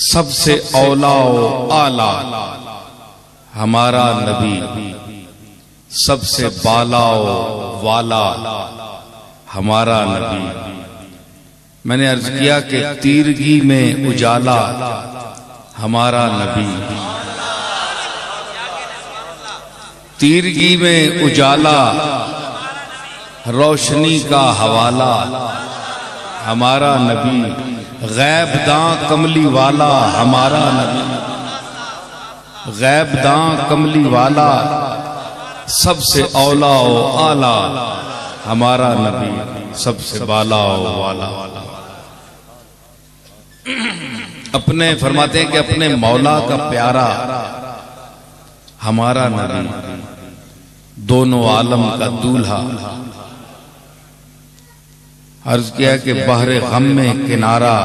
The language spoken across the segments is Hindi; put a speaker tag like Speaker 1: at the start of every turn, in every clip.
Speaker 1: सबसे औला आला हमारा नबी, सबसे बाला वाला हमारा नबी। मैंने अर्ज किया कि तीरगी में उजाला हमारा नबी, तीरगी में उजाला रोशनी का हवाला हमारा नबी, गैब दां कमली वाला हमारा नबी, गैब दां कमली वाला सबसे औला ओ आला हमारा नबी, सबसे बाला ओ वाला। अपने फरमाते हैं कि अपने मौला का प्यारा हमारा नबी, दोनों आलम का दूल्हा। अर्ज किया कि बहरे गम में किनारा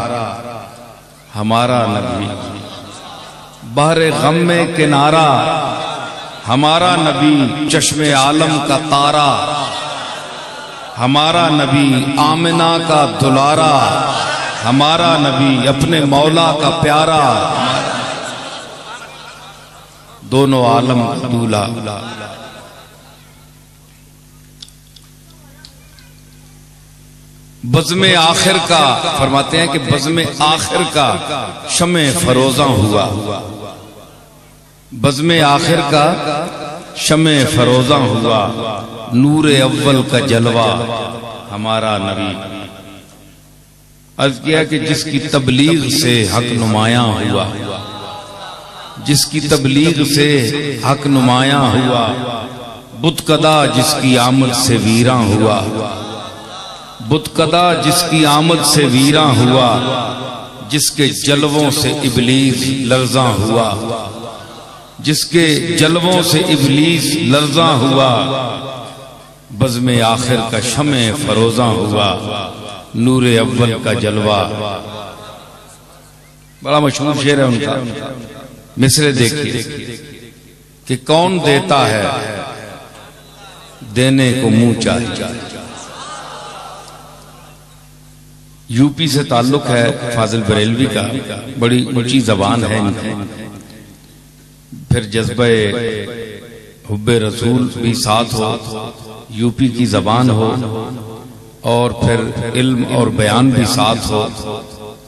Speaker 1: हमारा नबी, बहरे गम में किनारा हमारा नबी, चश्मे आलम का तारा हमारा नबी, आमिना का दुलारा हमारा नबी, अपने मौला का प्यारा, दोनों आलम का दूल्हा। बज़्मे आखिर का फरमाते हैं कि बज़्मे आखिर का शमे फरोजा हुआ, बज़्मे आखिर का शमे फरोजा हुआ, नूरे अव्वल का जलवा हमारा नबी। अर्ज किया कि जिसकी तबलीग से हक नुमाया हुआ, जिसकी तबलीग से हक नुमाया हुआ, बुतकदा जिसकी आमद से वीरा हुआ, बुतकदा जिसकी आमद से वीरा हुआ, जिसके जलवों से इबलीस लर्जा हुआ, जिसके जलवों से इबलीस लर्जा हुआ, बज़्मे आखिर का शमे फरोजा हुआ, नूरे अव्वल का जलवा। बड़ा मशहूर शेर है उनका, मिसरे देखिए कि कौन देता है देने को मुंह चाहिए। यूपी से ताल्लुक है फाजिल बरेलवी का, बड़ी ऊंची जबान है इनकी, फिर जज्बे हुब्बे रसूल भी साथ हो, यूपी की जबान हो, और फिर इल्म और बयान भी साथ हो,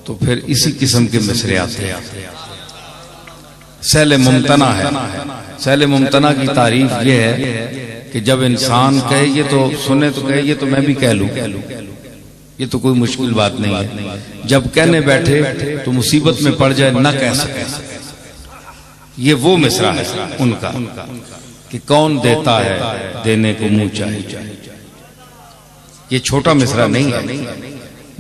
Speaker 1: तो फिर इसी किस्म के मिसरे आते हैं। सहले मुमतना है, सहले मुमतना की तारीफ ये है कि जब इंसान कहे ये तो सुने, तो कहे ये तो मैं भी कह लूं, ये तो कोई मुश्किल बात नहीं है। जब कहने बैठे तो मुसीबत में पड़ जाए ना कह सके, ये वो मिसरा है उनका कि कौन देता है देने को मुंह चाहिए। ये छोटा मिसरा नहीं है,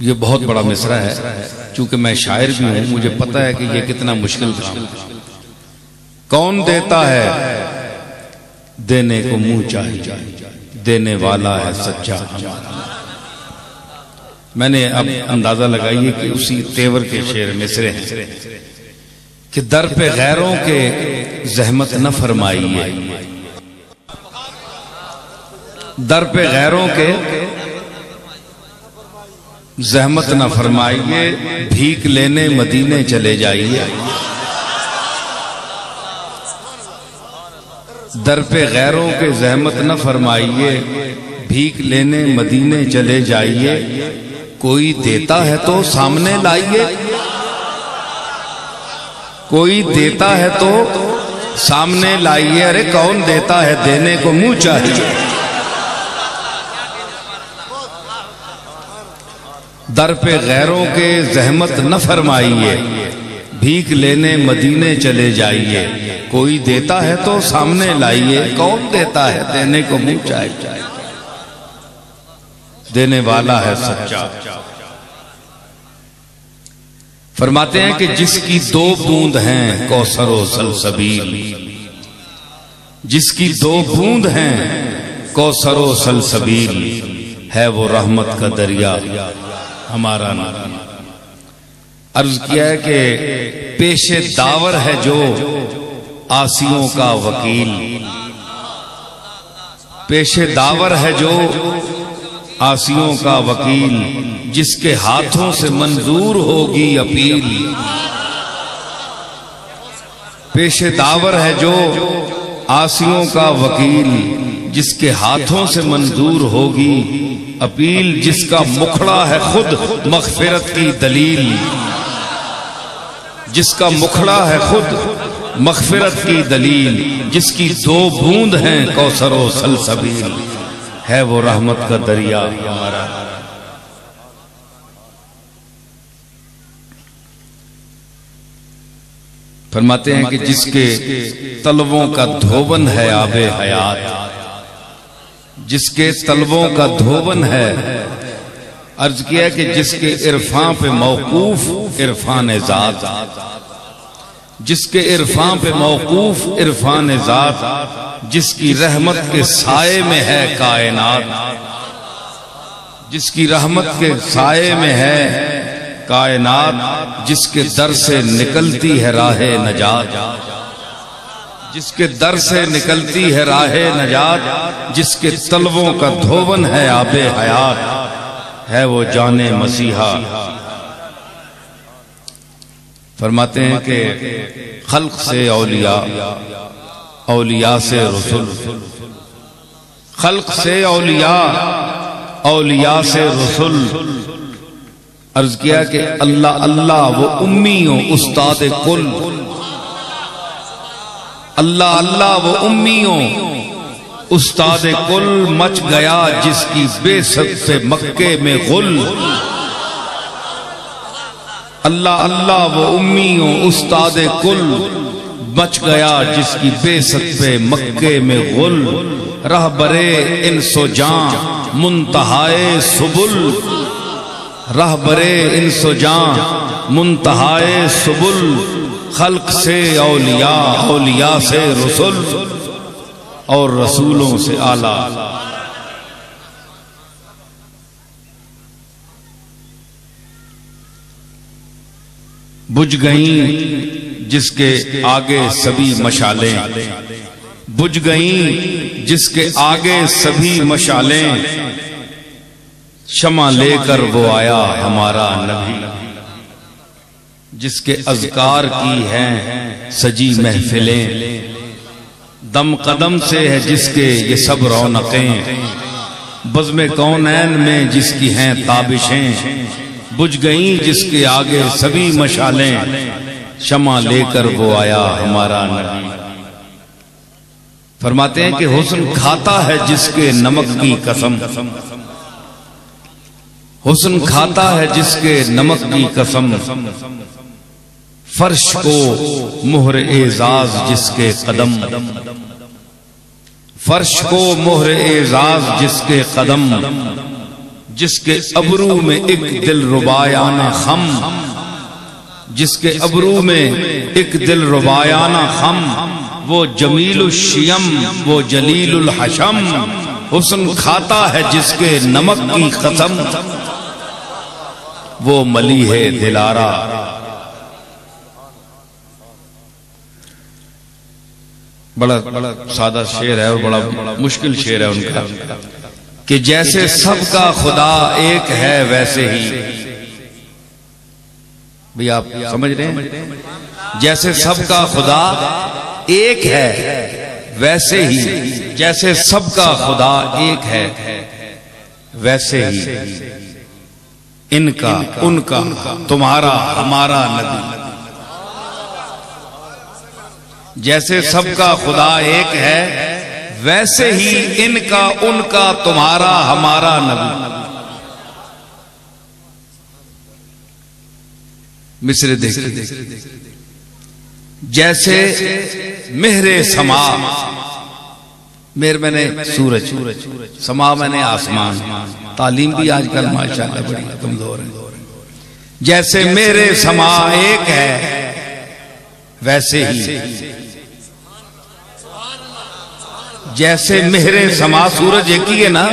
Speaker 1: ये बहुत बड़ा मिसरा है। चूंकि मैं शायर भी हूं, मुझे पता है कि ये कितना मुश्किल काम। कौन देता है देने को मुंह चाहिए, देने वाला है सच्चा हमारा। मैंने अब अंदाजा लगाइए कि उसी तेवर के शेर मिसरे हैं कि दर पे गैरों के जहमत न फरमाइए, दर पे गैरों के जहमत न फरमाइए, भीख लेने मदीने चले जाइए। दर पे गैरों के जहमत न फरमाइए, भीख लेने मदीने चले जाइए। कोई देता है तो सामने लाइए, कोई देता है तो सामने लाइए। अरे कौन देता है देने को मुंह चाहिए। दर पे गैरों के जहमत न फरमाइए, भीख लेने मदीने चले जाइए। कोई देता है तो सामने लाइए, कौन देता है देने को मुंह चाहिए। देने वाला है सच्चा। फरमाते हैं कि जिसकी दो बूंद हैं कौसर व सलसबील, जिसकी दो बूंद हैं कौसर व सलसबील, है वो रहमत का दरिया हमारा नबी। अर्ज किया है कि पेशे दावर है जो आसियों का वकील, पेशे दावर है जो आसियों का वकील, जिसके हाथों से मंजूर होगी अपील, पेशे दावर है जो आसियों का वकील, जिसके हाथों से मंजूर होगी अपील, जिसका मुखड़ा है खुद मग़फ़िरत की दलील, जिसका मुखड़ा है खुद मग़फ़िरत की दलील, जिसकी दो बूंद हैं कौसर व सलसबील, है वो रहमत का दरिया हमारा। फरमाते हैं कि जिसके तलवों का धोवन है आबे हयात, जिसके तलवों का धोवन है, अर्ज किया कि जिसके इरफान पे मौकूफ इरफान ज़ात, जिसके इरफान पे मौकूफ इरफान ज़ात, जिसकी रहमत के साए में है कायनात, जिसकी रहमत के साए में है कायनात, जिसके दर से निकलती है राहे नजात, जिसके दर से निकलती है राहे नजात, जिसके तलवों का धोवन है आबे हयात, है वो जाने मसीहा। फरमाते हैं कि खल्क से औलिया, औलिया से रसूल, खल्क से औलिया, औलिया से रसूल। अर्ज किया कि अल्लाह अल्लाह वो उम्मियों उस्ताद कुल, अल्लाह अल्लाह वो उम्मियों उस्ताद कुल, मच गया जिसकी बेसत से मक्के में गुल। अल्लाह अल्लाह वो उम्मियों उस्ताद कुल, मच गया जिसकी बेसत पे मक्के में गुल। रहबरे इंसो जां मुंतहाए सुबुल, रहबरे इंसो जां मुंतहाए सुबुल, खल्क से औलिया, औलिया से रसूल, और रसूलों से आला। बुझ गईं जिसके आगे सभी मशालें, बुझ गईं जिसके आगे सभी मशालें, शमा लेकर वो आया हमारा नबी, जिसके अज़कार की हैं सजी महफिलें, दम कदम से है जिसके ये सब रौनकें, बज़्म कौनैन में जिसकी हैं ताबिशें। बुझ गईं जिसके आगे सभी मशालें, शमा लेकर वो आया हमारा नबी। फरमाते हैं कि हुस्न खाता है जिसके नमक की कसम, हुस्न खाता है जिसके नमक की कसम, फर्श को मोहर एजाज जिसके कदम, फर्श को मोहर एजाज जिसके कदम, जिसके अबरू में एक दिल रुबायाना खम, जिसके अबरू में एक दिल रुबायाना खम, वो जमीलुल शियम वो जलीलुल हशम। हुस्न खाता है जिसके नमक की कसम, वो मली है दिलारा। बड़ा बड़ा सादा शेर है और बड़ा मुश्किल शेर है उनका, कि जैसे सबका खुदा एक है वैसे ही, भैया आप समझ रहे हैं, जैसे सबका खुदा एक है वैसे ही, जैसे सबका खुदा एक है वैसे ही, इनका उनका तुम्हारा हमारा नबी। जैसे सबका खुदा एक है वैसे ही इनका उनका तुम्हारा हमारा नबी। मिसरे देखिए, जैसे मेहरे समा, मेहर मैंने सूरज, समा मैंने आसमान। तालीम भी आजकल माशाअल्लाह बड़ी कमजोर है। जैसे मेरे समा एक है वैसे ही, जैसे मेरे समा, सूरज एक ही है ना,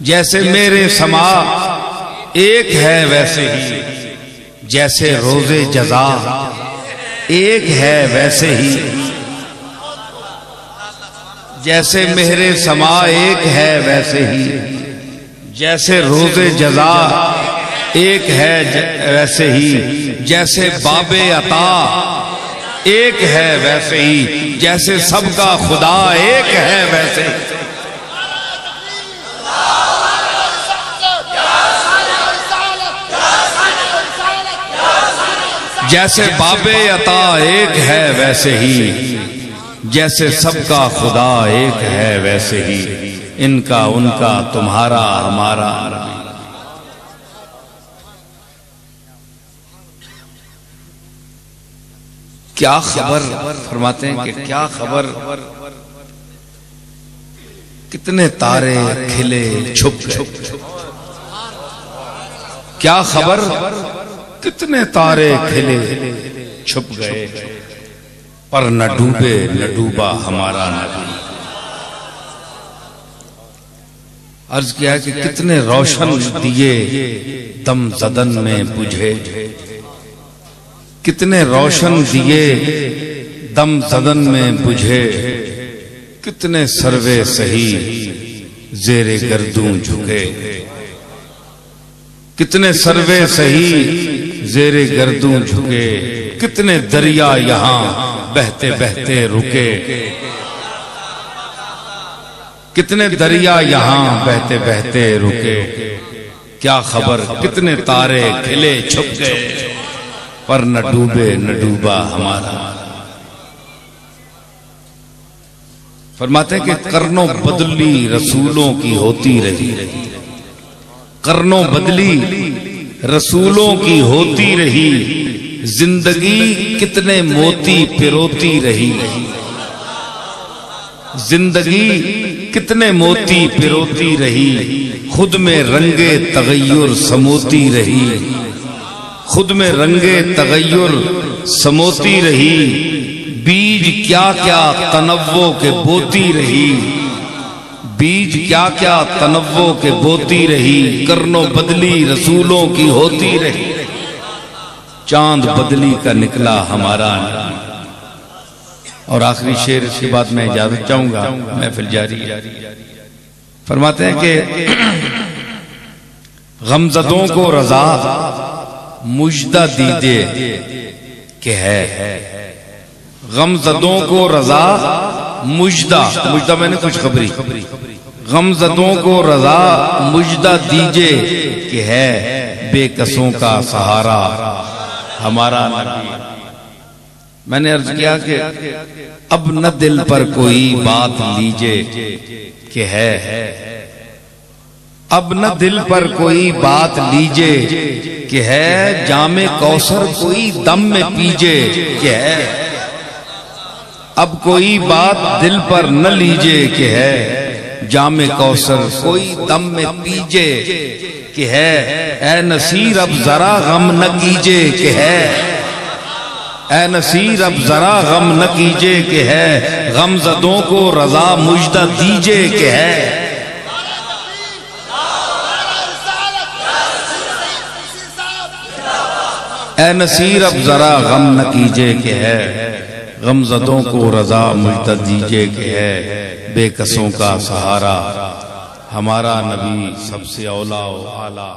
Speaker 1: जैसे मेरे समा एक है वैसे ही, जैसे रोजे जजा एक है वैसे ही, जैसे मेरे समा एक है वैसे ही, जैसे रोजे जजा एक है वैसे ही, जैसे बाबे अता एक है वैसे ही, जैसे सबका खुदा एक है वैसे ही। जैसे बाबे अता एक है वैसे ही, जैसे सबका खुदा एक है वैसे ही, इनका उनका तुम्हारा हमारा। क्या खबर, फरमाते हैं कि क्या खबर, कितने तारे खिले छुप गए। क्या खबर, कितने तारे खिले छुप गए, पर न डूबे न डूबा हमारा नबी। अर्ज किया कि कितने रोशन दिए दम ज़दन में बुझे, कितने रोशन दिए दम ज़दन में बुझे, कितने सर्वे सही ज़ेरे गर्दूं झुके, कितने सर्वे सही ज़ेरे गर्दूं झुके, कितने दरिया यहाँ बहते बहते रुके, कितने दरिया यहाँ बहते बहते रुके। क्या खबर, कितने तारे खिले छुप गए, पर न डूबे न डूबा हमारा। फरमाते कि करनो बदली रसूलों की होती रही, करनो बदली रसूलों की होती रही, जिंदगी कितने मोती पिरोती रही, जिंदगी कितने मोती पिरोती रही, खुद में रंगे तगय्युर समोती रही, खुद में रंगे तगय्युर समोती रही, बीज क्या क्या तनव्वो के बोती रही, बीज क्या क्या तनव्वो के बोती रही, करनो बदली रसूलों की होती रही, चांद बदली का निकला हमारा। और आखिरी शेर, इसके बाद मैं इजाजत चाहूंगा, महफिल जारी है। फरमाते हैं कि गमज़दों को रज़ा मुजदा दीदे के है, गमज़दों को रज़ा मुजदा, मुजदा मैंने कुछ खबरी, गमज़दों को रज़ा मुजदा दीजे कि है बेकसों का सहारा हमारा नबी। मैंने अर्ज किया कि अब न दिल पर कोई बात लीजे कि है, अब न दिल पर कोई बात लीजे कि है, जामे कौसर कोई दम में पीजे कि है, अब कोई बात दिल पर न लीजे कि है, जामे कौसर कोई दम में पीजे कि है, ऐ नसीर अब जरा गम न कीजे कि है, ऐ नसीर अब जरा गम न कीजे कि है, गमज़दों को रज़ा मुजदा दीजे कि है। ऐ नसीर अब जरा गम न कीजे कि है, गमज़दों को रज़ा मुजदा दीजे कि है, बेकसों का सहारा हमारा नबी सबसे औला व आला।